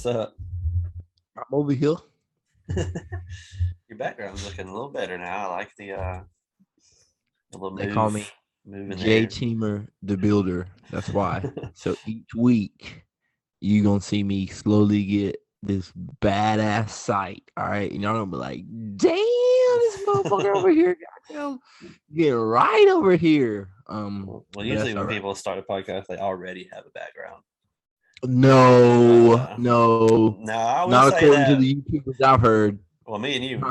What's up? I'm over here. Your background's looking a little better now. I like the little They move. call me moving J there. Teamer the Builder. That's why. So each week you gonna see me slowly get this badass site. All right, and y'all gonna be like, "Damn, this motherfucker over here, goddamn, get right over here." Well, usually when people start a podcast, they already have a background. No, I will not say according that. to the YouTubers I've heard. Well, me and you,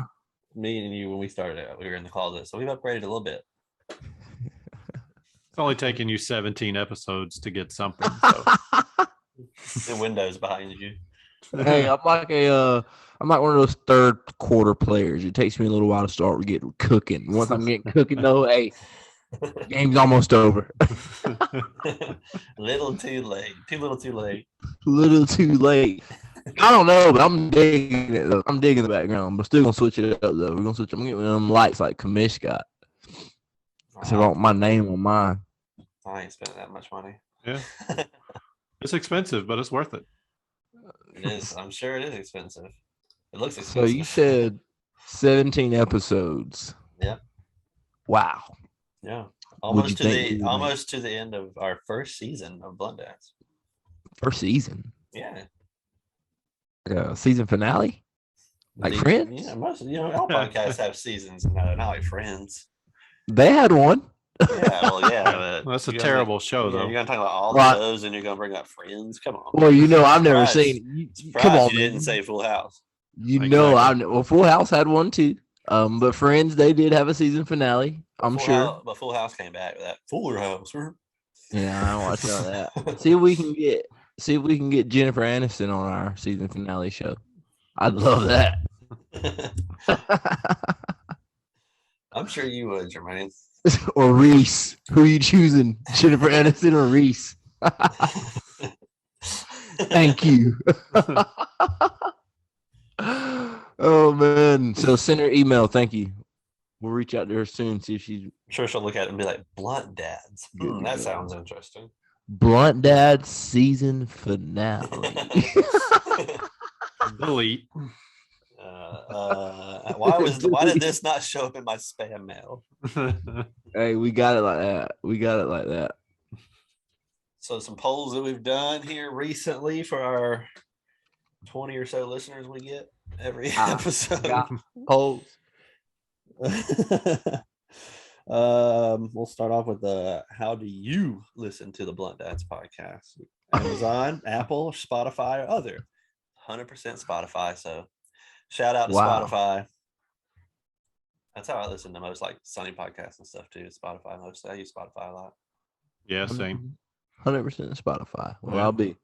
when we started it, we were in the closet, so we've upgraded a little bit. It's only taken you 17 episodes to get something. So. The windows behind you. Hey, I'm like one of those third quarter players. It takes me a little while to start getting cooking. Once I'm getting cooking, though, hey, game's almost over. Little too late. Little too late. I don't know, but I'm digging it. Though. I'm digging the background, but still gonna switch it up though. We're gonna switch. I'm getting them lights like Commish got. So I want my name on mine. I ain't spending that much money. Yeah, it's expensive, but it's worth it. It is. I'm sure it is expensive. It looks expensive. So you said 17 episodes. Yep. Wow. Yeah. Almost to the end of our first season of Bluntdads. First season. Yeah. Season finale. Like Friends. Yeah, all podcasts have seasons. No, not like Friends. They had one. Yeah, well, yeah. Well, that's a terrible show, though. You're gonna talk about all the shows, and you're gonna bring up Friends. Come on. Well, I've never seen. Come on, you didn't say Full House. Full House had one too. But Friends, they did have a season finale. I'm sure. But Full House came back with that Fuller House. Yeah, I watched all that. See if we can get Jennifer Aniston on our season finale show. I'd love that. I'm sure you would, Jermaine. Or Reese. Who are you choosing? Jennifer Aniston or Reese? Thank you. Oh man. So send her email. Thank you. We'll reach out to her soon, see if she's. I'm sure she'll look at it and be like, Bluntdads. That sounds interesting. Bluntdads season finale. Delete. Why did this not show up in my spam mail? Hey, we got it like that. So some polls that we've done here recently for our 20 or so listeners we get every episode. Polls. We'll start off with how do you listen to the Bluntdads podcast? Amazon, Apple, Spotify, or other? 100% Spotify. So shout out to Spotify. That's how I listen to most like Sunny podcasts and stuff too. Spotify mostly. I use Spotify a lot. Yeah, same. 100% Spotify. Well, I'll be.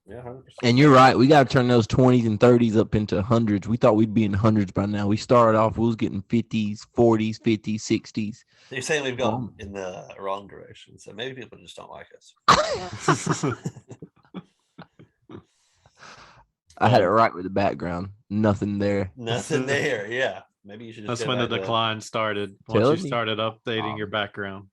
Yeah, 100%. And you're right. We got to turn those 20s and 30s up into hundreds. We thought we'd be in hundreds by now. We started off, we was getting 50s, 40s, 50s, 60s. You're saying we've gone in the wrong direction. So maybe people just don't like us. I had it right with the background. Nothing there. Nothing there. Yeah. Maybe you should just. That's when the decline started. Once you started updating your background.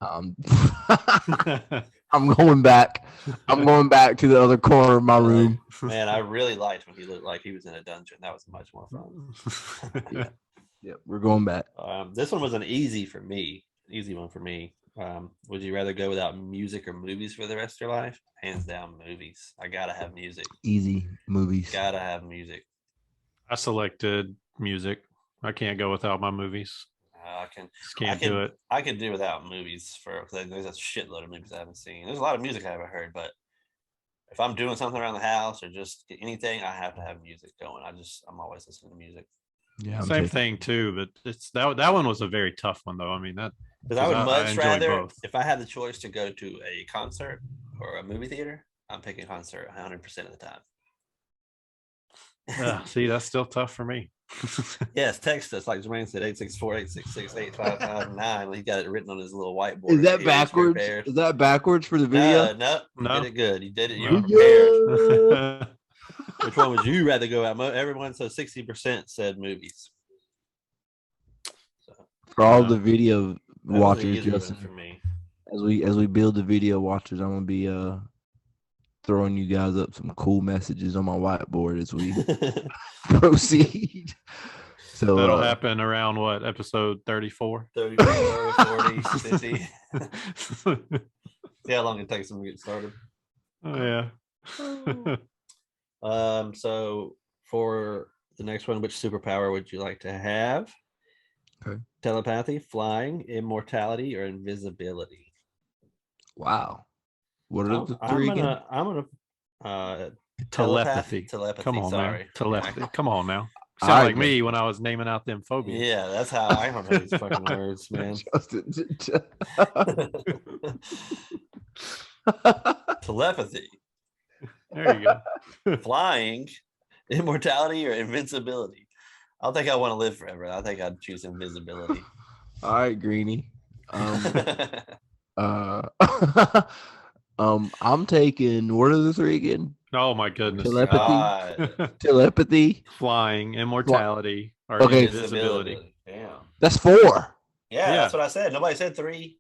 I'm going back. I'm going back to the other corner of my room. Man, I really liked when he looked like he was in a dungeon. That was much more fun. Yeah, we're going back. This one was an easy one for me. Would you rather go without music or movies for the rest of your life? Hands down, movies. I gotta have music. Easy movies. Gotta have music. I selected music. I can't go without my movies. I can't do it. I could do without movies there's a shitload of movies I haven't seen. There's a lot of music I haven't heard, but if I'm doing something around the house or just anything, I have to have music going. I'm always listening to music. Yeah, same thing too. But it's that one was a very tough one though. I mean because I would much rather if I had the choice to go to a concert or a movie theater, I'm picking concert 100% of the time. See, that's still tough for me. Yes, text us like Jermaine said 864-866-8559. He got it written on his little whiteboard. Is that backwards? Is that backwards for the video? No. You did it good. You did it. You were prepared. Which one would you rather go out? Everyone, so 60% said movies. So, for all the video watchers, Justin, for me. As we build the video watchers, I'm gonna be throwing you guys up some cool messages on my whiteboard as we proceed. So that'll happen around what, episode 34? 34, 40, 50. See how long it takes them to get started. Oh yeah. So for the next one, which superpower would you like to have? Okay. Telepathy, flying, immortality, or invisibility? Wow. What are the three again? I'm gonna Telepathy. Come on, sorry. man. Telepathy. Yeah. Come on now. Sound like me when I was naming out them phobias. Yeah, that's how I don't know these fucking words, man. Telepathy. There you go. Flying, immortality, or invincibility? I don't think I want to live forever. I think I'd choose invisibility. All right, Greenie. I'm taking, what are the three again? Oh my goodness. Telepathy, flying, immortality, or Okay. invisibility. Damn. that's 4. Yeah, that's what I said. Nobody said 3.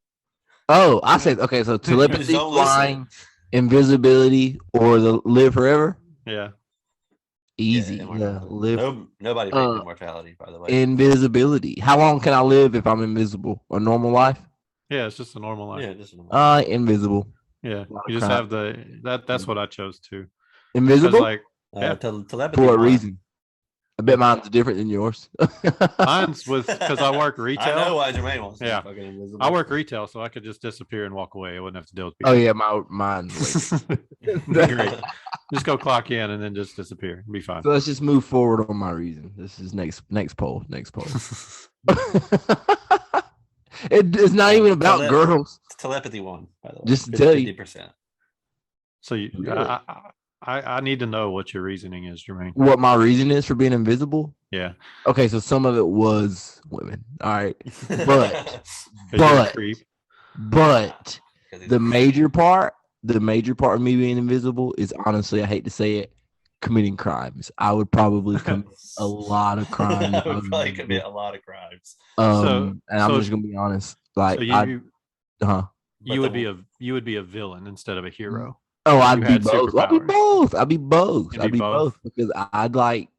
Oh, I said, okay, so telepathy, don't flying, invisibility, or the live forever? Yeah. Easy. Yeah, Yeah, live. Nobody picked immortality, by the way. Invisibility. How long can I live if I'm invisible? A normal life? Yeah, it's just a normal life. Yeah, just a normal Invisible. Yeah. You just have that's what I chose too. Invisible? Like, yeah. telepathy. For what reason? I bet mine's different than yours. Mine's because I work retail. I know why Jermaine wants to Yeah. be fucking invisible. I work retail, so I could just disappear and walk away. I wouldn't have to deal with people. Oh yeah, mine. Great. Just go clock in and then just disappear. It'll be fine. So let's just move forward on my reason. This is next poll. It's not even about girls. It's telepathy one, by the way. Just to tell you. 50%. So I need to know what your reasoning is, Jermaine. What my reason is for being invisible? Yeah. Okay, so some of it was women. All right. But the major part of me being invisible is, honestly, I hate to say it, committing crimes. I would probably commit a lot of crimes. I would probably commit a lot of crimes. And I'm just gonna be honest. Like, so you would be a villain instead of a hero. Oh, I'd be both. I'd be both because I'd like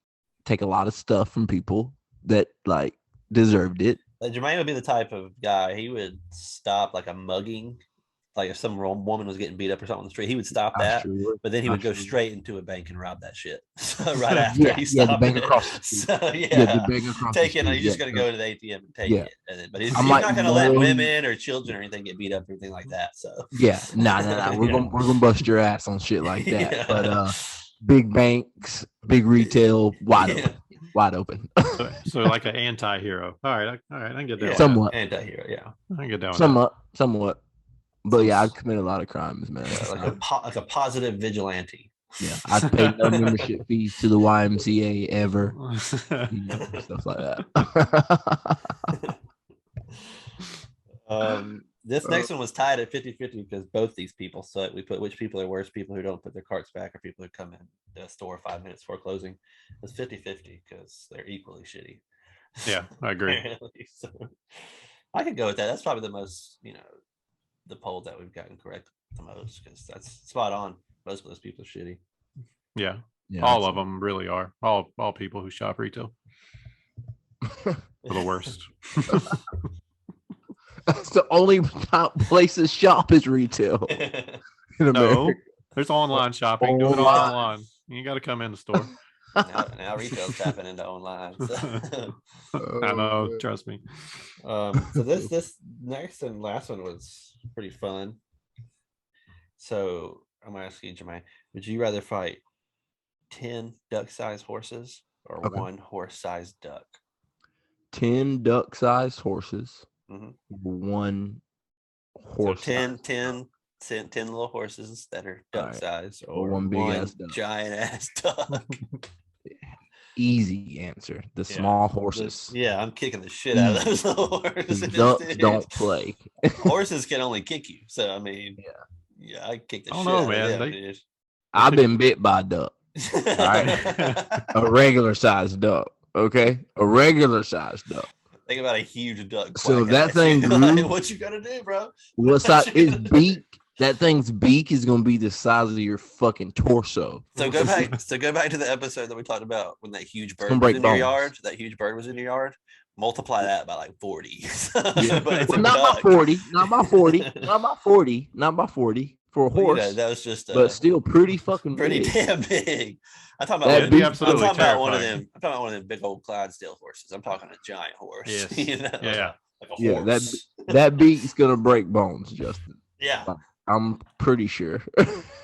take a lot of stuff from people that like deserved it. Jermaine would be the type of guy, he would stop like a mugging. Like if some woman was getting beat up or something on the street, he would stop that, but then he would go straight into a bank and rob that shit. So right after he stopped the bank it. across the street. So the bank across take the it. street. He's just gonna go to the ATM and take it. And then, but he's I'm not like, gonna let women or children or anything get beat up or anything like that. So nah. We're gonna bust your ass on shit like that. But big banks, big retail, wide open. So like an anti-hero. All right, I can get that. Somewhat anti-hero. Yeah, I can get that. Somewhat. But yeah, I'd commit a lot of crimes, man. Like a positive vigilante. Yeah, I'd pay no membership fees to the YMCA ever. Stuff like that. This next one was tied at 50-50 because both these people. So we put which people are worse, people who don't put their carts back or people who come in the store 5 minutes before closing. It's 50-50 because they're equally shitty. Yeah, I agree. So I could go with that. That's probably the most, the poll that we've gotten correct the most because that's spot on. Most of those people are shitty. Yeah, all of them really are. All people who shop retail are the worst. That's the only place to shop is retail. No, there's online shopping. Do it all online. You got to come in the store. Now retail's tapping into online. So. I know, trust me. So this next and last one was pretty fun. So I'm gonna ask you, Jermaine, would you rather fight 10 duck-sized horses or 1 horse-sized duck? 10 duck-sized horses. Mm-hmm. 1 horse. So 10 little horses that are duck-sized, or 1 big-ass duck. Giant-ass duck. Easy answer. The small horses. I'm kicking the shit out of those little horses. Ducks don't play. Horses can only kick you. So I mean, I kick the shit out of them, dude. I've been bit by a duck. All right? A regular sized duck. Okay, a regular sized duck. Think about a huge duck. So if that thing grew, what you gotta do, bro? What size? Its beak That thing's beak is gonna be the size of your fucking torso. So go back. So go back to the episode that we talked about when that huge bird gonna was break in your bones. yard. That huge bird was in your yard. Multiply that by like 40. Yeah. But it's Well, a not duck. by 40, not by 40, not by 40, not by 40 for a Well, horse, you know, that was just but still pretty fucking pretty big. damn big. I'm talking That'd about be absolutely I'm talking about one of terrifying. them. I'm talking about one of them big old Clydesdale horses. I'm talking a giant horse. Yes. You know? Yeah. Like a Yeah, horse. that beak's gonna break bones, Justin. Yeah. I'm pretty sure.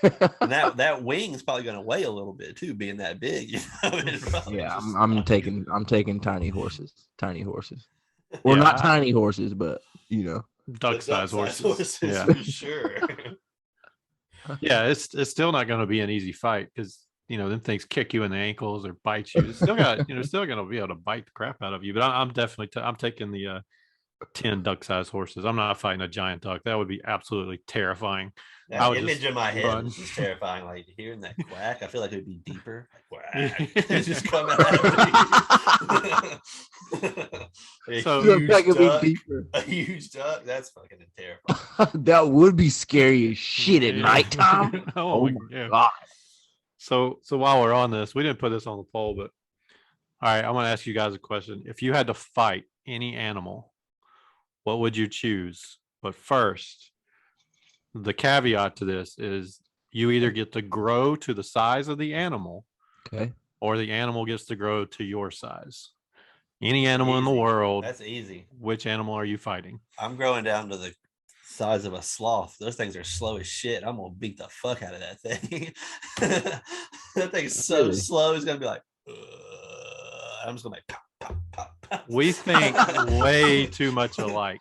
And that wing is probably going to weigh a little bit too, being that big. You know? Yeah, I'm taking tiny horses. Well, Yeah, not tiny horses, but you know. Duck-sized horses. Yeah. for sure. Yeah, it's still not going to be an easy fight because them things kick you in the ankles or bite you. It's still got still going to be able to bite the crap out of you. But I'm definitely I'm taking the 10 duck-sized horses. I'm not fighting a giant duck. That would be absolutely terrifying. That I would image just in my head run. was just terrifying. Like hearing that quack, I feel like it would be deeper. Like, quack. It's just coming out of So a huge duck. That's fucking terrifying. That would be scary as shit at nighttime. Oh my God. So while we're on this, we didn't put this on the poll, but all right, I want to ask you guys a question. If you had to fight any animal, what would you choose? But first, the caveat to this is you either get to grow to the size of the animal, okay, or the animal gets to grow to your size. Any animal in the world. That's easy. Which animal are you fighting? I'm growing down to the size of a sloth. Those things are slow as shit. I'm gonna beat the fuck out of that thing. That thing's so Really? slow. It's gonna be like, I'm just gonna be pop, pop, pop, pop. We think way too much alike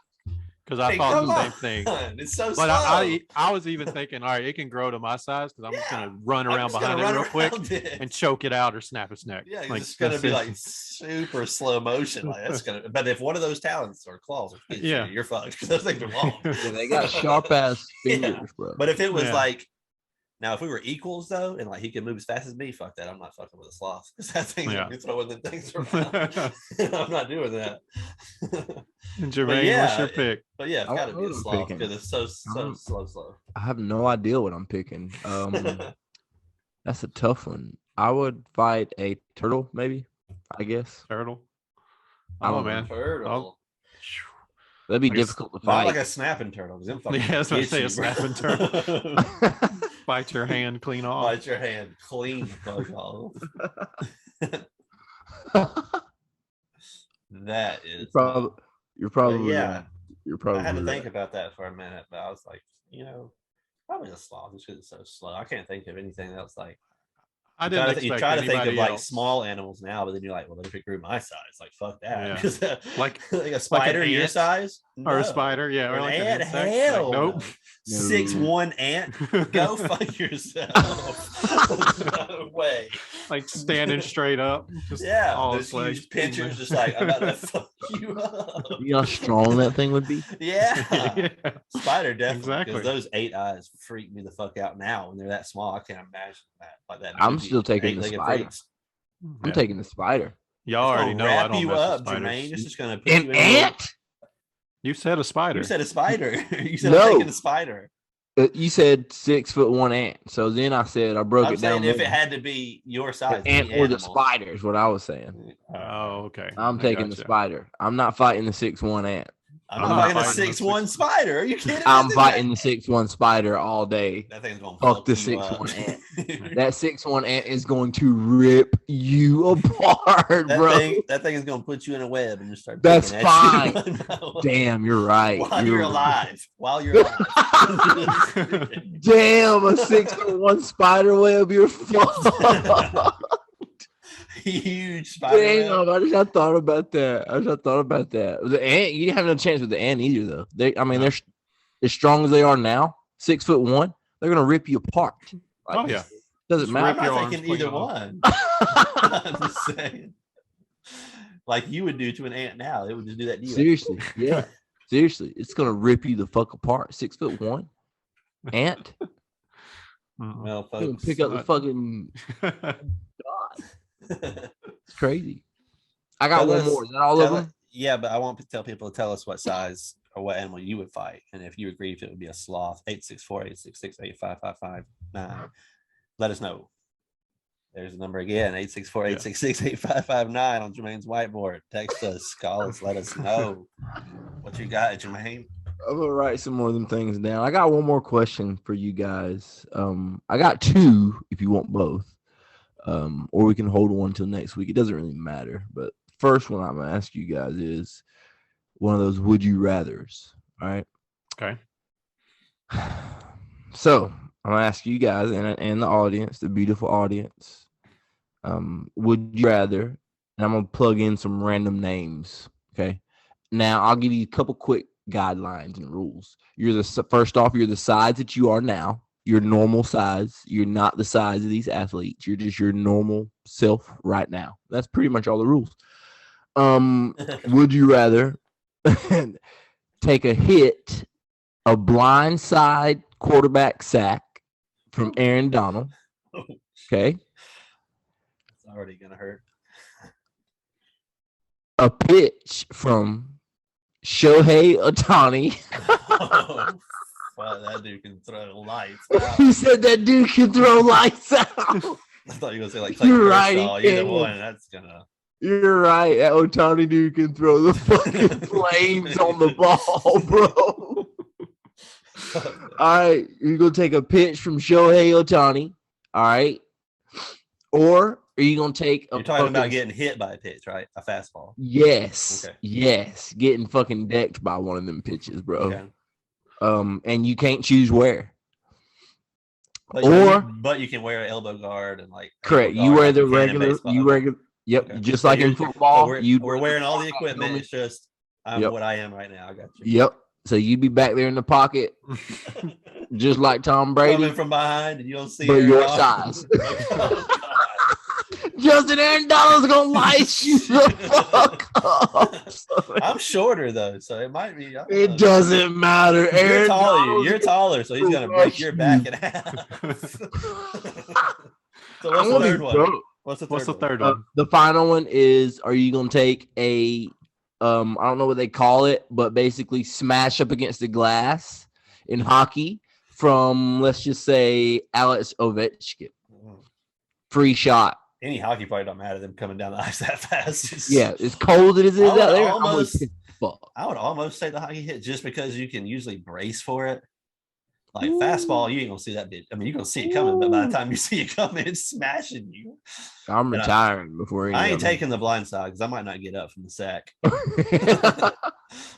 because I Hey, thought come the same on. thing. It's so But slow. I was even thinking, all right, it can grow to my size because I'm just gonna run I'm around just gonna behind it run real quick around it. and choke it out or snap its neck. Yeah, Like, it's gonna that's be it. like super slow motion. Like that's gonna. But if one of those talons or claws gets Yeah. you're fucked because those things are long. yeah, they got sharp ass fingers, Yeah. bro. But if it was Yeah. like, now if we were equals though, and like he could move as fast as me, fuck that. I'm not fucking with a sloth because that thing's Yeah. gonna be throwing the things around. I'm not doing that. And Jermaine, yeah, what's your pick? But yeah, it's I got to don't be know a what I'm sloth picking. because it's so slow. I have no idea what I'm picking. That's a tough one. I would fight a turtle, maybe. I guess Turtle. I Oh don't know. man. Turtle. that'd be I guess difficult to Not fight. like a snapping turtle. 'Cause them fucking Yeah, I was about to get say a you, bro. snapping turtle. Bite your hand clean off. Bite your hand clean, fuck off. That is You're probably yeah. right. You're probably I had to right. think about that for a minute, but I was like, probably a sloth just because it's so slow. I can't think of anything else like. I You didn't try expect you try to think of anybody like else. small animals now, but then you're like, well, if it grew my size, like fuck that. Yeah. Because, Like a spider your ant size or No. a spider, yeah, or An like ant, an insect. hell Like, nope. no. 6'1" ant, go fuck yourself. No way. Like standing straight up. Just Yeah, all those its legs. huge pinchers, just like I'm about to fuck you up. You know how strong that thing would be? Yeah. Yeah. Spider definitely. Exactly. Because those 8 eyes freak me the fuck out now when they're that small. I can't imagine that. Like that. I'm movie, still taking the 8-legged spider. freaks. I'm Yeah. taking the spider. Y'all It's already gonna know I wrap don't you mess up, with spiders. Jermaine. It's just gonna put An you in a little- ant? You said a spider. You said a spider. You said No. I'm taking a spider. You said 6'1" ant. So then I said I broke I'm it down. saying if more. it had to be your size, The ant the or the animal. spider is what I was saying. Oh, okay. I'm I taking the gotcha. spider. I'm not fighting the 6'1" ant. I'm I'm not not fighting a fighting the 6'1" spider. Are you kidding me? I'm That fighting the 6'1" spider all day. That thing's gonna Fuck the fuck you up. 6'1" ant. That 6'1" ant is going to rip you apart, That bro. thing is gonna put you in a web and just start. That's picking at you. Damn, you're right. While you're alive. While you're alive. Damn, a 6'1" spider web. You're fucked. Huge spider. web. Damn, I just not thought about that. The ant, you didn't have no chance with the ant either, though. They're as strong as they are now. 6'1", they're gonna rip you apart. Oh, yeah. Doesn't Just I'm matter. rip your not arms thinking either clean off. one. I'm just saying. Like you would do to an ant now. It would just do that to you. Seriously, yeah. Seriously, it's gonna rip you the fuck apart. 6'1" ant. Well, Gonna folks. pick up the fucking. It's crazy. I got Tell one us- more. Is that all of Tell them? it- Yeah, but I want to tell people to tell us what size or what animal you would fight. And if you agree if it would be a sloth, 864-866-8555-9. Let us know. There's the number again, 864-866-8559 on Jermaine's whiteboard. Text us, call us, let us know what you got, Jermaine. I'm gonna write some more of them things down. I got one more question for you guys. I got two if you want both. Or we can hold one till next week. It doesn't really matter. But first one I'm gonna ask you guys is one of those would you rathers. All right. Okay. So I'm gonna ask you guys and the audience, the beautiful audience, would you rather? And I'm gonna plug in some random names. Okay. Now I'll give you a couple quick guidelines and rules. First off, you're the size that you are now. Your normal size. You're not the size of these athletes. You're just your normal self right now. That's pretty much all the rules. Would you rather take a blindside quarterback sack from Aaron Donald? Okay. It's already gonna hurt. A pitch from Shohei Ohtani. Well, that dude can throw lights out. He said that dude can throw lights out. I thought you were gonna say like Clayton You're Kershaw. right, Either yeah. one, that's gonna. You're right. That Ohtani dude can throw the fucking flames on the ball, bro. All right. You're going to take a pitch from Shohei Ohtani. All right. Or are you going to take You're talking about getting hit by a pitch, right? A fastball. Yes. Okay. Yes. Getting fucking decked by one of them pitches, bro. Okay. And you can't choose where. But you can wear an elbow guard and like. Correct. You wear the regular. Yep. Okay. Just So like in football. we're wearing all the equipment. It's just I'm Yep. what I am right now. I got you. Yep. So you'd be back there in the pocket, just like Tom Brady. Coming from behind, and you don't see. But Aaron your Donald. size. Oh, Justin Aaron Donald's gonna light you the fuck up. I'm shorter though, so it might be. It doesn't matter. You're Aaron taller. Donald's You're taller, so he's gonna break your back in half. So what's the third one? What's the third one? The final one is: are you gonna take a I don't know what they call it, but basically smash up against the glass in hockey from, let's just say, Alex Ovechkin? Free shot. Any hockey player don't matter them coming down the ice that fast. Yeah, as cold as it is out there. I would almost say the hockey hit just because you can usually brace for it. Like fastball, you ain't gonna see that bitch. I mean, you're gonna see it coming, but by the time you see it coming, it's smashing you. I'm retiring before I ain't taking the blind side because I might not get up from the sack. I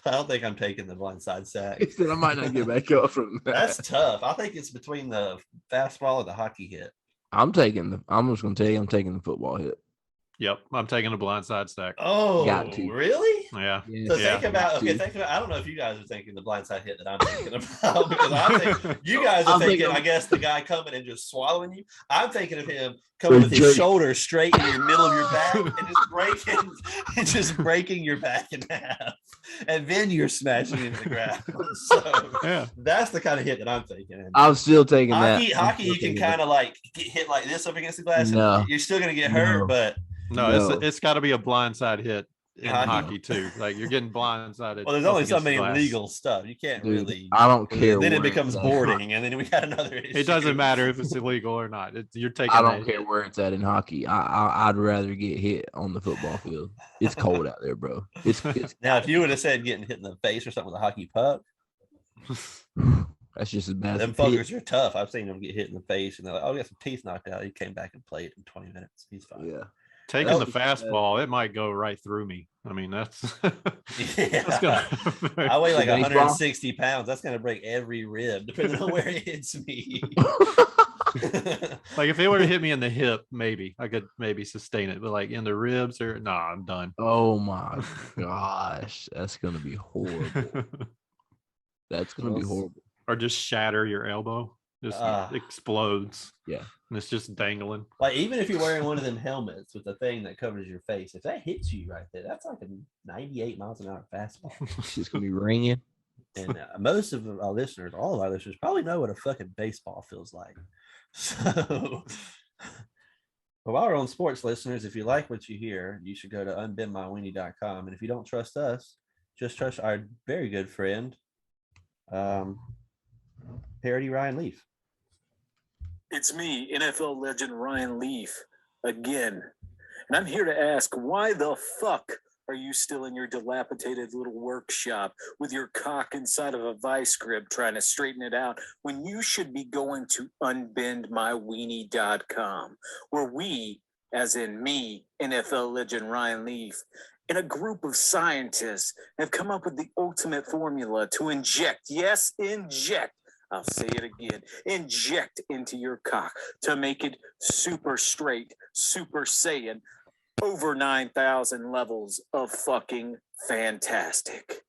don't think I'm taking the blind side sack. He said I might not get back up from that. That's tough. I think it's between the fastball or the hockey hit. I'm just gonna tell you I'm taking the football hit. Yep, I'm taking a blindside stack. Oh, Got to. Really? Yeah. So think about. I don't know if you guys are thinking the blindside hit that I'm thinking about because I think you guys are thinking. I guess the guy coming and just swallowing you. I'm thinking of him coming with his shoulder straight in your middle of your back and just breaking your back in half, and then you're smashing into the ground. So Yeah, that's the kind of hit that I'm thinking. I'm still taking that. Hockey, you can kind of like get hit like this up against the glass. No. And you're still gonna get hurt, but. no. It's got to be a blindside hit in hockey too. Like you're getting blindsided. Well, there's only so many glass. legal stuff. You can't really. I don't care. Then it becomes boarding, and then we got another issue. It doesn't matter if it's illegal or not. You're taking. I don't care where it's at in hockey. I'd rather get hit on the football field. It's cold out there, bro. It's Now, if you would have said getting hit in the face or something with a hockey puck, that's just as bad. them fuckers are tough. I've seen them get hit in the face, and they're like, "Oh, he got some teeth knocked out." He came back and played in 20 minutes. He's fine. Yeah. Taking the fastball, it might go right through me. I mean, that's. Yeah. That's gonna, I weigh like Baseball? 160 pounds. That's gonna break every rib, depending on where it hits me. like if it were to hit me in the hip, maybe I could maybe sustain it, but like in the ribs or I'm done. Oh my gosh, that's gonna be horrible. That's gonna be horrible. Or just shatter your elbow. Just explodes. Yeah. And it's just dangling. Like even if you're wearing one of them helmets with the thing that covers your face, if that hits you right there, that's like a 98 miles an hour fastball. It's just gonna be ringing. And most of our listeners, all of our listeners, probably know what a fucking baseball feels like. So, but while we're on sports, listeners, if you like what you hear, you should go to unbendmyweenie.com. And if you don't trust us, just trust our very good friend, Parody Ryan Leaf. It's me, NFL legend Ryan Leaf, again. And I'm here to ask, why the fuck are you still in your dilapidated little workshop with your cock inside of a vice grip trying to straighten it out when you should be going to unbendmyweenie.com, where we, as in me, NFL legend Ryan Leaf, and a group of scientists have come up with the ultimate formula to inject, yes, inject, I'll say it again, inject into your cock to make it super straight, super Saiyan, over 9,000 levels of fucking fantastic.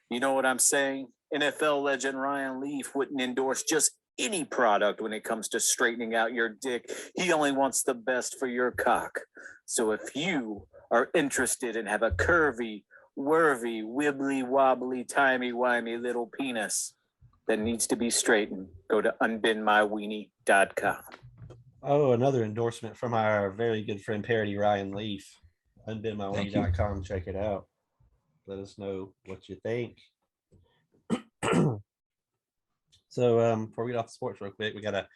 You know what I'm saying? NFL legend Ryan Leaf wouldn't endorse just any product when it comes to straightening out your dick. He only wants the best for your cock. So if you are interested and have a curvy, whirvy, wibbly wobbly, timey-wimey little penis that needs to be straightened, go to unbendmyweenie.com. Oh, another endorsement from our very good friend Parody Ryan Leaf. Unbendmyweenie.com. Check it out. Let us know what you think. So before we get off the sports real quick, we got a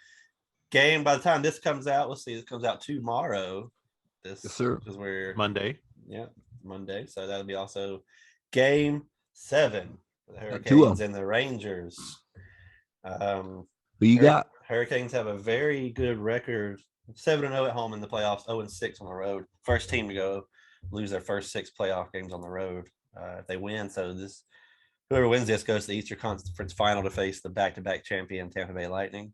game. By the time this comes out, let's see, this comes out tomorrow. This Yes, sir. because we're Monday. Yeah, Monday. So that'll be also game 7 for the Two of Hurricanes and the Rangers. Who you got? Hurricanes have a very good record, 7-0 at home in the playoffs, 0-6 on the road. First team to go lose their first 6 playoff games on the road. If they win, so whoever wins this goes to the Eastern Conference Final to face the back-to-back champion Tampa Bay Lightning.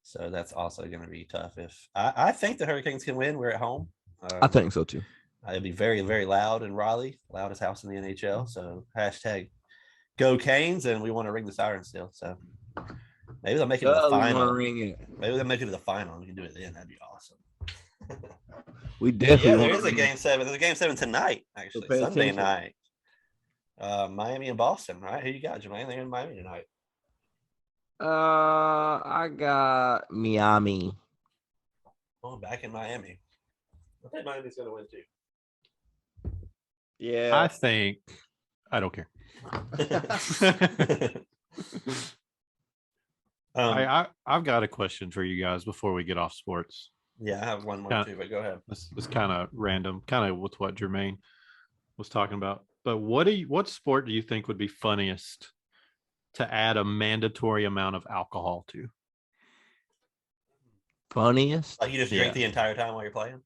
So that's also going to be tough. If I think the Hurricanes can win, we're at home. I think so too. It'll be very, very loud in Raleigh, loudest house in the NHL. So hashtag go Canes, and we want to ring the siren still. So maybe they'll make it to the final. Maybe they'll make it to the final. We can do it then. That'd be awesome. We definitely. There is a game 7. There's a game 7 tonight, actually, Sunday night. Miami and Boston, right? Who you got, Jermaine? They're in Miami tonight. I got Miami. Oh, back in Miami. I think Miami's going to win too. Yeah, I think I don't care. I've got a question for you guys before we get off sports. Yeah, I have one more too, but go ahead. It's kind of random, kind of with what Jermaine was talking about. But what sport do you think would be funniest to add a mandatory amount of alcohol to? Funniest? Like you just drink the entire time while you're playing?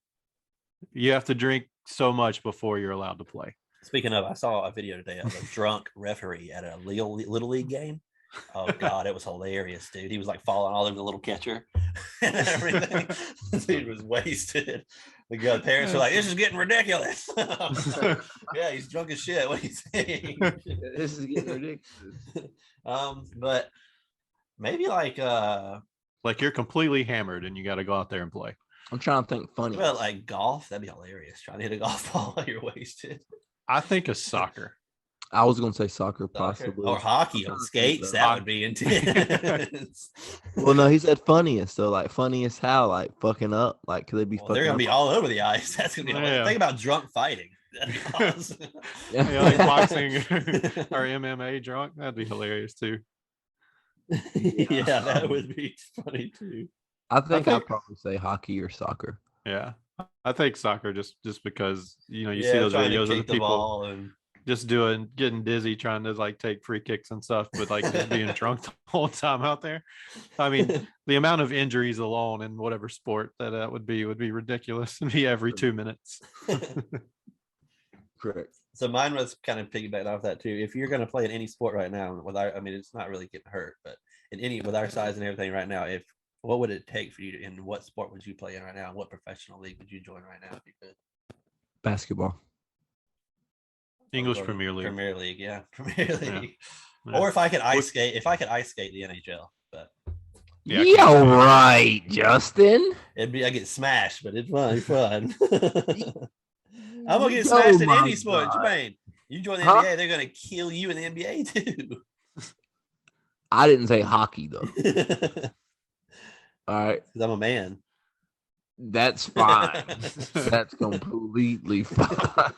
You have to drink so much before you're allowed to play. Speaking of, I saw a video today of a drunk referee at a little league game. Oh God, it was hilarious, dude. He was like falling all over the little catcher and everything. Dude was wasted. The parents were like, "This is getting ridiculous." Yeah, he's drunk as shit. What do you think? This is getting ridiculous. But maybe like you're completely hammered and you got to go out there and play. I'm trying to think funny. Well, like golf, that'd be hilarious. Trying to hit a golf ball while you're wasted. I think a soccer. I was gonna say soccer possibly. Or hockey on skates. That would be intense. Well, no, he said funniest. So like funniest how? Like fucking up? Like could they be fucking they're gonna up? be all over the ice. That's gonna be hilarious. Think about drunk fighting. That'd be awesome. Yeah, like boxing or MMA drunk. That'd be hilarious too. Yeah, that would be funny too. I think I'd probably say hockey or soccer. Yeah. I think soccer just because you see those videos of the people and just getting dizzy trying to like take free kicks and stuff, but like just being drunk the whole time out there. I mean, the amount of injuries alone in whatever sport that would be ridiculous. It'd be every 2 minutes. Correct. So mine was kind of piggybacking off that too. If you're going to play in any sport right now, it's not really getting hurt, but with our size and everything right now, what would it take for you to, in what sport would you play in right now? What professional league would you join right now if you could? Basketball. English Premier League. Premier League, yeah. Premier League. Yeah. Or if I could ice skate the NHL, but yeah, right, Justin. I get smashed, but it's fun. I'm gonna get smashed in any sport. Jermaine, you join the NBA, they're gonna kill you in the NBA too. I didn't say hockey though. All right, because I'm a man. That's fine. That's completely fine.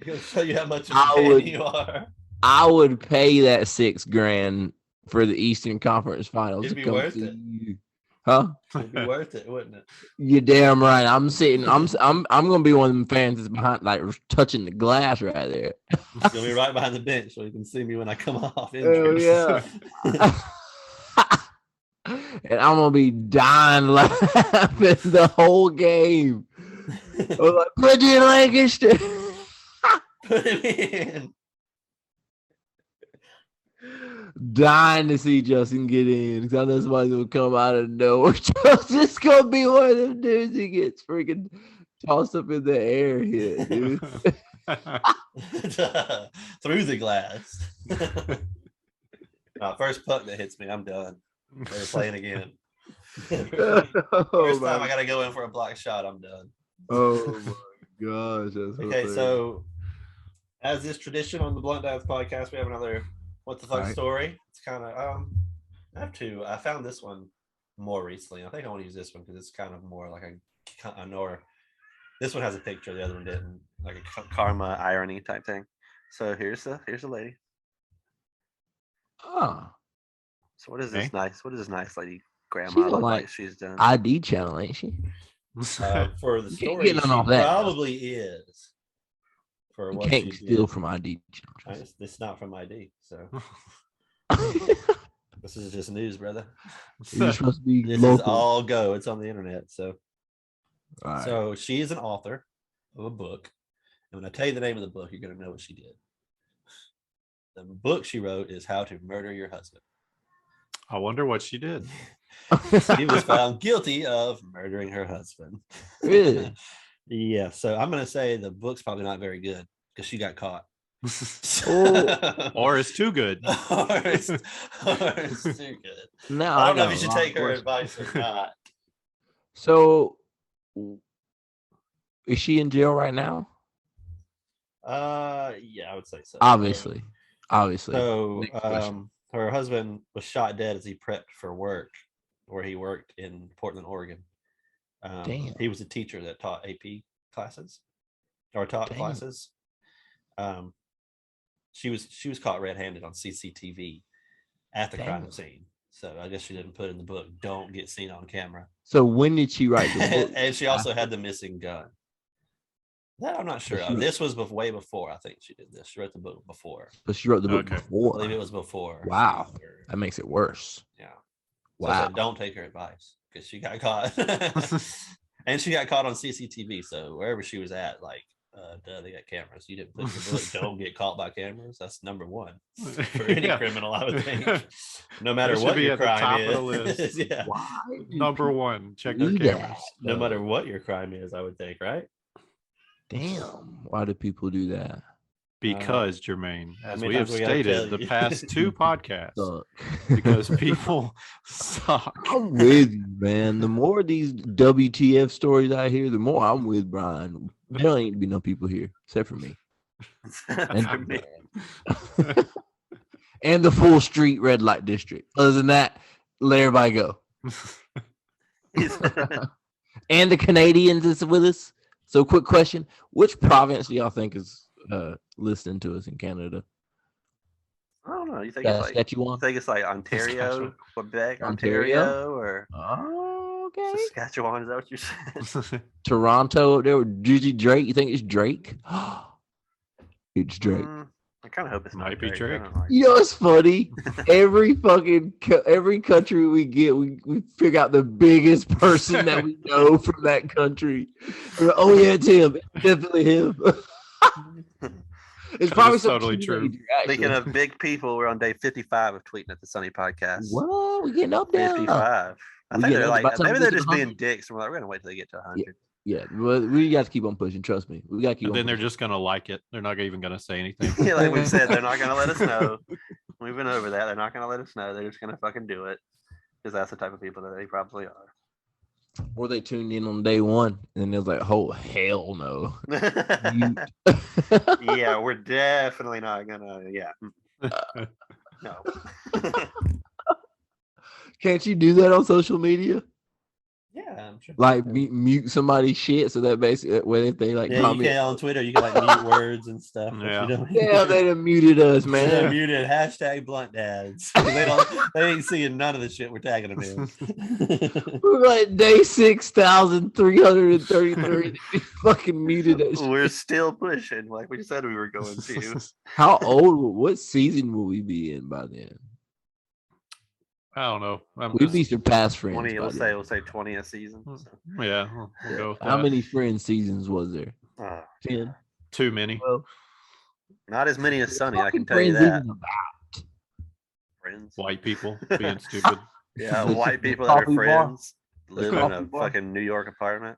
It'll show you how much of I a fan would- you are. I would pay that $6,000 for the Eastern Conference Finals It'd to be come worth see it. you. Huh? It'd be worth it, wouldn't it? You're damn right. I'm gonna be one of them fans that's behind, like touching the glass right there. You'll be right behind the bench so you can see me when I come off Oh injured. yeah. And I'm gonna be dying laughing the whole game. I was like, put your Lancaster. Put him in. Dying to see Justin get in because I know somebody's gonna come out of nowhere. Justin's gonna be one of them dudes who gets freaking tossed up in the air here, dude. Through the glass. First puck that hits me, I'm done. Never playing again. First time I gotta go in for a block shot, I'm done. Oh my gosh. That's Okay, hilarious. so as is tradition on the Bluntdads podcast, we have another what the fuck Right. story. It's kind of I have two. I found this one more recently. I think I want to use this one because it's kind of more like I know this one has a picture, the other one didn't, like a karma irony type thing. So here's the lady. Oh, So what is Okay. this nice? What is this nice lady grandma She's look like like she's done? ID channel, ain't she? For the You can't story, get none she off that. probably is. For You what can't she steal did. from ID channel. It's not from ID, so this is just news, brother. You're supposed to be This is local. all go. It's on the internet. So, All right. so she is an author of a book, and when I tell you the name of the book, you're gonna know what she did. The book she wrote is How to Murder Your Husband. I wonder what she did. She was found guilty of murdering her husband. Really? Yeah. So I'm gonna say the book's probably not very good because she got caught. Or it's too good. or it's too good. No, I don't know got if you a should lot take her worse. advice or not. So, is she in jail right now? Yeah, I would say so. Obviously. So, Next question. her husband was shot dead as he prepped for work, where he worked in Portland, Oregon. Damn. He was a teacher that taught AP classes or taught Damn. classes. She was caught red-handed on CCTV at the crime Damn. scene. So I guess she didn't put in the book, don't get seen on camera. So when did she write the book? And she also had the missing gun. That I'm not sure She- of. This was way before. I think she did this. She wrote the book before. So she wrote the book Okay. I before. believe it was before. she Wow. was- That makes it worse. Yeah. So I Wow. said, don't take her advice because she got caught. And she got caught on CCTV. So wherever she was at, like, they got cameras. You didn't put in the book, don't get caught by cameras. That's number one for any Yeah. criminal, I would think. No matter should what be your at the crime top is. of the list. Yeah. Why do Number people one, check their do cameras. that, No though? matter what your crime is, I would think, right? Damn. Why do people do that? Because, Jermaine, how as many we have times we gotta stated tell the you? past two podcasts, Suck. because people suck. I'm with you, man. The more these WTF stories I hear, the more I'm with Brian. There don't need to be no people here, except for me. And, For me. and the full street red light district. Other than that, let everybody go. And the Canadians is with us. So quick question. Which province do y'all think is listening to us in Canada? I don't know. You think it's like Saskatchewan? Ontario, Saskatchewan. Quebec, Ontario? Ontario, or Oh, okay. Saskatchewan? Is that what you said? Toronto up there with Drizzy Drake. You think it's Drake? It's Drake. I kind of hope it's not Might be Drake. I Drake. don't know. You know what's funny? Every country we get, we figure out the biggest person that we know from that country. We're like, oh yeah, it's him. It's definitely him. It's probably is some totally true. teenager, actually. Speaking of big people, we're on day 55 of tweeting at the Sunny podcast. What? We getting up there? 55. I We think getting they're up. like, By the time maybe we they're get to just being 100. dicks. And we're like, we're gonna wait till they get to 100. Yeah, well, we got to keep on pushing. Trust me, we got to keep And on. then they're pushing. just gonna like it. They're not even gonna say anything. Yeah, like we said, they're not gonna let us know. We've been over that. They're not gonna let us know. They're just gonna fucking do it because that's the type of people that they probably are. Or they tuned in on day one, and then it was like, oh hell no. Mute. Yeah, we're definitely not gonna. Yeah, no. Can't you do that on social media? Yeah, I'm sure. Like mute somebody's shit so that basically when if they like Yeah, you comment, can on Twitter. You can like mute words and stuff. Yeah. yeah, they done muted us, They man. muted #Bluntdads. They ain't seeing none of the shit we're tagging them in. We're like day 6,333. Fucking muted us. We're still pushing, like we said we were going to. How old? What season will we be in by then? I don't know. We'd be surpassed friends. 20. by We'll then. say 20 a season. So. Yeah, we'll go with How that. many friend seasons was there? 10. Too many. Well, Not as many as Sunny, I can fucking tell you friends that. even about. Friends. White people being stupid. Yeah, white people that are Coffee bar. friends live in a coffee bar. fucking New York apartment.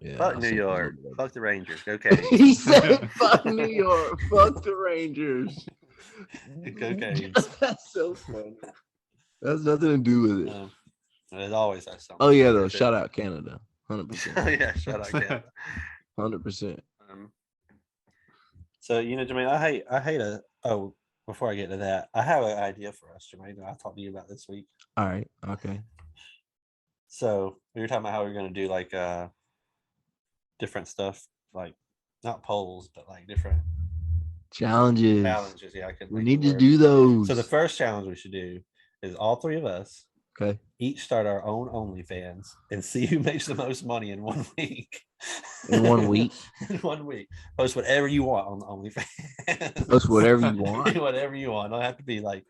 Yeah, Fuck I New see. York. Fuck the Rangers. Go Canes. He said, "Fuck New York. Fuck the Rangers." Go Canes. That's so funny. That's nothing to do with it. It always has something. Oh yeah, though. Shout out Canada. 100%. Yeah, shout out Canada. 100%. So Jermaine, I hate a. Oh, before I get to that, I have an idea for us, Jermaine, that I talked to you about this week. All right. Okay. So we were talking about how we were going to do like different stuff, like not polls, but like different Challenges. challenges. Yeah, I can. We need to do those. So the first challenge we should do is all three of us Okay. each start our own OnlyFans and see who makes the most money in 1 week. In 1 week. In 1 week. Post whatever you want on the OnlyFans. Post whatever you want. Whatever you want. Don't have to be like,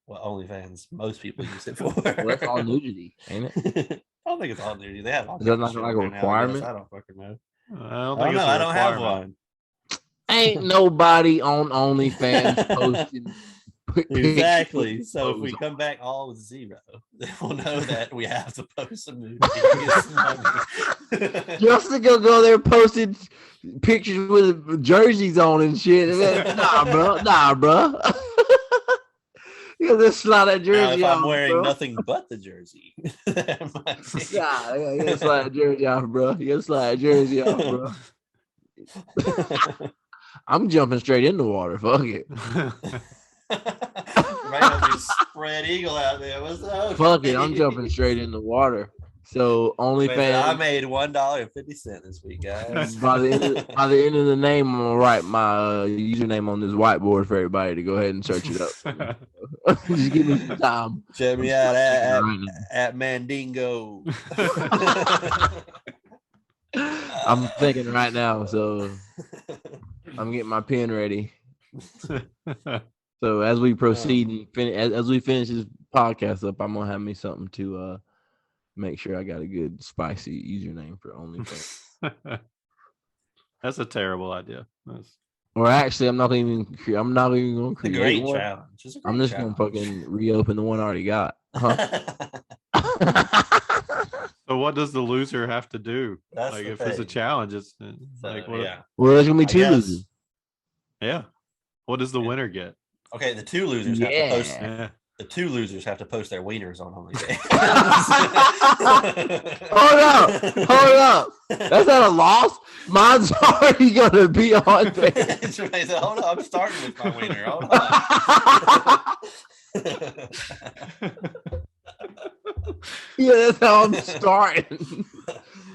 what OnlyFans most people use it for. Well, that's all nudity, ain't it? I don't think it's all nudity. They have all Is that kinds not of like shit a on there now, I guess. requirement? I don't fucking know. I don't I think don't it's know. a I don't have requirement. one. Ain't nobody on OnlyFans posting. Exactly. So if we photos. come back all with 0, then we'll know that we have to post some nudity to get some money. Justin gonna go there posting pictures with jerseys on and shit. Nah, bro. You gotta just slide that Now, jersey if I'm off, wearing bro. nothing but the jersey, that might be- Nah, you gotta slide that jersey off, bro. You gotta slide that jersey off, bro. I'm jumping straight in the water. Fuck it. Right, be spread eagle out there. What's up? Fuck it. I'm jumping straight in the water. So I OnlyFans. made $1.50 this week, guys. By the end of the name, I'm gonna write my username on this whiteboard for everybody to go ahead and search it up. Just give me some time. Check me out at Mandingo. I'm thinking right now, so I'm getting my pen ready. So as we proceed and as we finish this podcast up, I'm gonna have me something to make sure I got a good spicy username for OnlyFans. That's a terrible idea. Or actually, I'm not even gonna It's a create great one. challenge. It's a I'm great just gonna challenge. fucking reopen the one I already got. So what does the loser have to do? That's Like the if it's a thing. challenge, it's So, like what? yeah. Well, there's gonna be I two guess- losers. Yeah. What does the winner get? Okay, the two losers have to post. Yeah. The two losers have to post their wieners on OnlyFans. Hold up. That's not a loss. Mine's already gonna be on there. Jermaine said, hold on, I'm starting with my wiener. Hold on. Yeah, that's how I'm starting.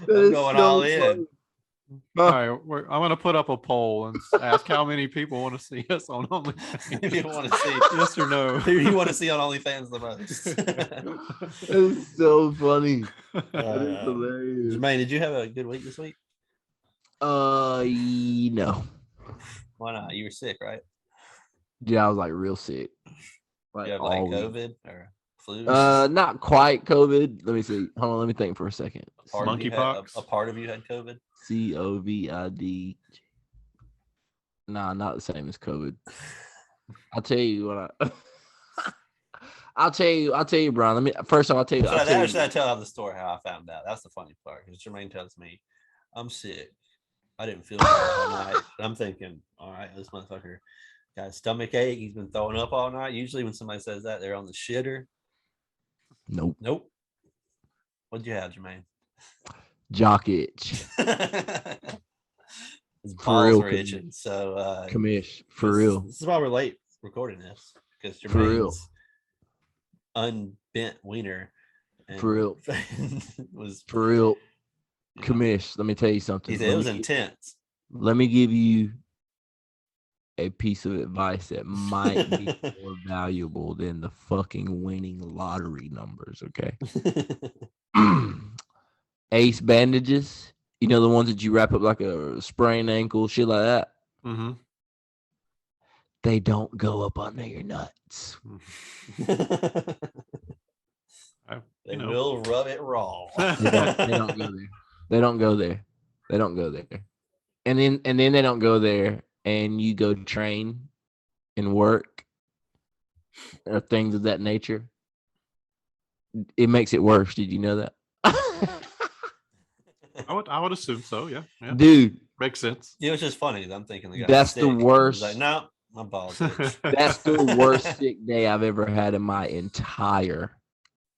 I'm going all in. All right, I'm gonna put up a poll and ask how many people want to see us on OnlyFans. If you want to see, Yes or no? who you want to see on OnlyFans the most? It's so funny. That is Uh, hilarious. Jermaine, did you have a good week this week? No. Why not? You were sick, right? Yeah, I was like real sick. You have like all week. COVID or flu? Not quite COVID. Let me see. Hold on, let me think for a second. Part of you had- monkeypox? A part of you had COVID. COVID. Nah, not the same as COVID. I'll tell you what I'll tell you, Brian. Let me first off I'll tell you. Should I tell the story how I found out? That's the funny part because Jermaine tells me I'm sick. I didn't feel good all night. I'm thinking, all right, this motherfucker got a stomach ache. He's been throwing up all night. Usually when somebody says that, they're on the shitter. Nope. What'd you have, Jermaine? Jock itch. His For balls real, were itching. So Commish. For real. This is why we're late recording this because For real. Jermaine's unbent wiener And For real. was For real. you know, Commish, let me tell you something. he said it was intense. Let me give you a piece of advice that might be more valuable than the fucking winning lottery numbers, okay? Ace bandages, you know, the ones that you wrap up like a sprained ankle, shit like that. Mm-hmm. They don't go up under your nuts. They will rub it raw. They don't go there. They don't go there. They don't go there. And then they don't go there and you go train and work or things of that nature. It makes it worse. Did you know that? I would assume so. Yeah. Dude, Makes sense. It was just funny. I'm thinking the guy. That's the worst. Like, no, my balls. itch." That's the worst sick day I've ever had in my entire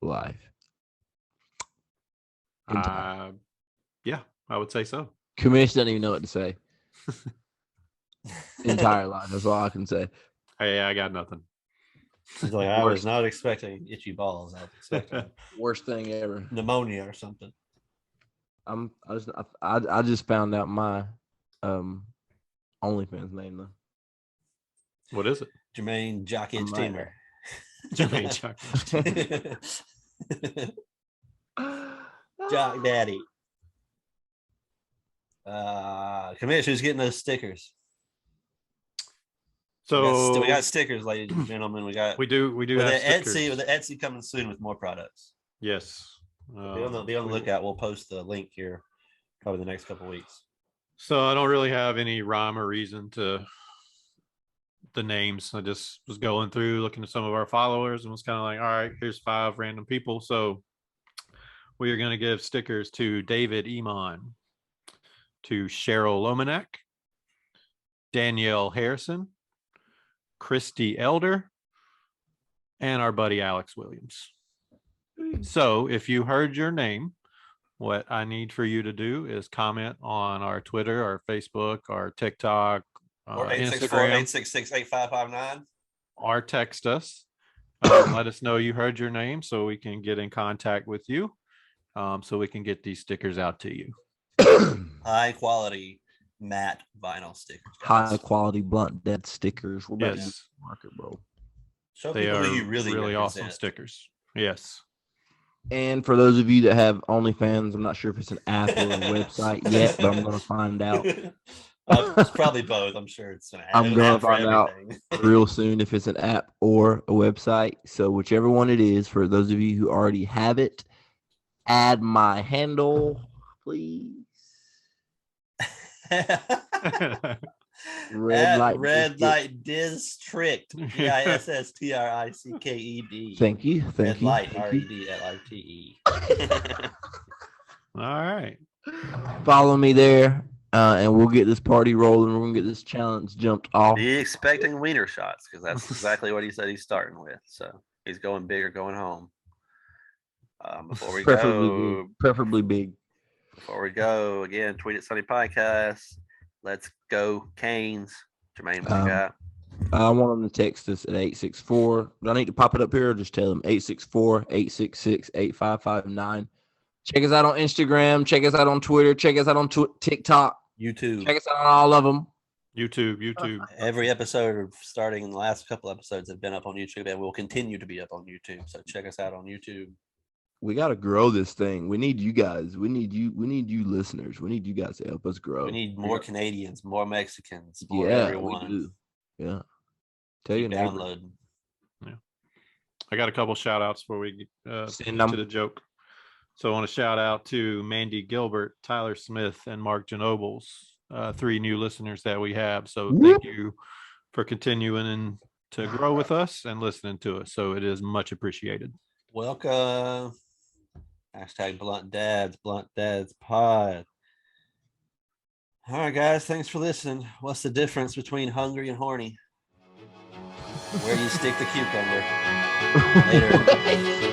life. Yeah, I would say so. Commish doesn't even know what to say. Entire life. That's all I can say. Hey, I got nothing. He's like, I was not expecting itchy balls. I was expecting Worst thing ever. pneumonia or something. I just found out my OnlyFans name though. What is it? Jermaine Jock Itch Teamer. Jermaine Jock Daddy. Commish, who's getting those stickers? So we got stickers, ladies and gentlemen. we do with have the stickers. Etsy, with the Etsy coming soon with more products. Yes. Be on the lookout. We'll post the link here probably the next couple of weeks. So I don't really have any rhyme or reason to the names. I just was going through looking at some of our followers and was kind of like, all right, here's 5 random people. So we are going to give stickers to David Iman, to Cheryl Lomanek, Danielle Harrison, Christy Elder, and our buddy Alex Williams. So if you heard your name, what I need for you to do is comment on our Twitter, our Facebook, our TikTok, Or Instagram, 864-866-8559. or text us. Let us know you heard your name so we can get in contact with you, so we can get these stickers out to you. High quality matte vinyl stickers. guys. High quality Bluntdads stickers. We're about to Yes, market, bro. Show they people are who you really awesome represent. stickers. Yes. And for those of you that have OnlyFans, I'm not sure if it's an app or a website yet, but I'm going to find out. It's probably both. I'm sure it's an app. I'm an going app to for find out everything. real soon if it's an app or a website. So whichever one it is, for those of you who already have it, add my handle, please. Red Light District. DISSTRICKED. Thank you. Red Thank you. Light Thank you. REDLITE. All right. Follow me there, and we'll get this party rolling. We're going to get this challenge jumped off. Be expecting wiener shots because that's exactly what he said he's starting with. So he's going big or going home. Before we go, preferably big. Before we go, again, tweet at Sunny Podcast. Let's go, Canes. Jermaine, what you got? I want them to text us at 864. Do I need to pop it up here or just tell them 864-866-8559? Check us out on Instagram. Check us out on Twitter. Check us out on TikTok. YouTube. Check us out on all of them. YouTube. Every episode, starting in the last couple episodes, have been up on YouTube and will continue to be up on YouTube. So check us out on YouTube. We got to grow this thing. We need you guys. We need you listeners. We need you guys to help us grow. We need more Canadians, more Mexicans, more everyone. We do. Yeah. Tell you downloading. Yeah. I got a couple shout outs before we get to the joke. So I want to shout out to Mandy Gilbert, Tyler Smith, and Mark Genobles, 3 new listeners that we have. So thank you for continuing to grow with us and listening to us. So it is much appreciated. Welcome. Hashtag Bluntdads pod. All right, guys. Thanks for listening. What's the difference between hungry and horny? Where you stick the cucumber. Later.